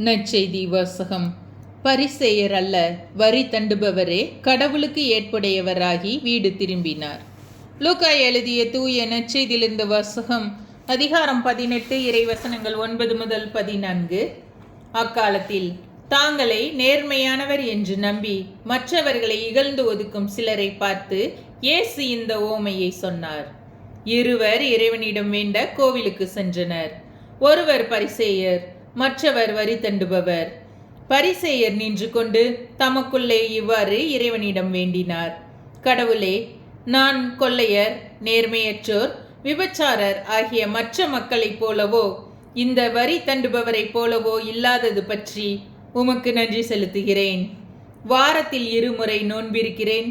நற்செய்தி வாசகம். பரிசேயர் அல்ல, வரி தண்டுபவரே கடவுளுக்கு ஏற்புடையவராகி வீடு திரும்பினார். லூக்கா எழுதிய தூய நற்செய்தியிலிருந்து வாசகம். அதிகாரம் 18, இறைவசனங்கள் 9 முதல் 14. அக்காலத்தில் தாங்களை நேர்மையானவர் என்று நம்பி மற்றவர்களை இகழ்ந்து ஒதுக்கும் சிலரை பார்த்து இயேசு இந்த ஓமையை சொன்னார். இருவர் இறைவனிடம் வேண்ட கோவிலுக்கு சென்றனர். ஒருவர் பரிசேயர், மற்றவர் வரி தண்டுபவர். பரிசேயர் நின்று கொண்டு தமக்குள்ளே இவ்வாறு இறைவனிடம் வேண்டினார்: கடவுளே, நான் கொள்ளையர், நேர்மையற்றோர், விபச்சாரர் ஆகிய மற்ற மக்களைப் போலவோ இந்த வரி தண்டுபவரைப் போலவோ இல்லாதது பற்றி உமக்கு நன்றி செலுத்துகிறேன். வாரத்தில் 2 முறை நோன்பிருக்கிறேன்.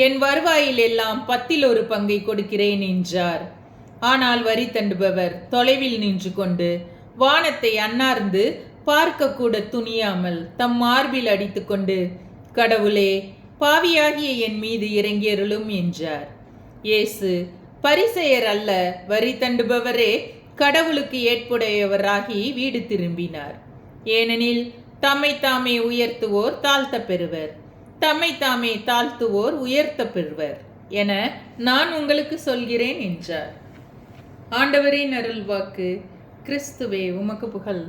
என் வருவாயில் எல்லாம் 10 பங்கை கொடுக்கிறேன் என்றார். ஆனால் வரி தண்டுபவர் தொலைவில் நின்று கொண்டு வானத்தை அன்னார்ந்து பார்க்கக்கூட துணியாமல் தம் மார்பில் அடித்து கொண்டு, கடவுளே, பாவியாகிய என் மீது இறங்கியருளும் என்றார். இயேசு, பரிசேயர் அல்ல, வரி தண்டுபவரே கடவுளுக்கு ஏற்புடையவராகி வீடு திரும்பினார். ஏனெனில் தம்மை தாமே உயர்த்துவோர் தாழ்த்த பெறுவர், தம்மை தாமே தாழ்த்துவோர் உயர்த்த பெறுவர் என நான் உங்களுக்கு சொல்கிறேன் என்றார். ஆண்டவரின் அருள்வாக்கு. கிறிஸ்துவே, உமக்கு புகழ்.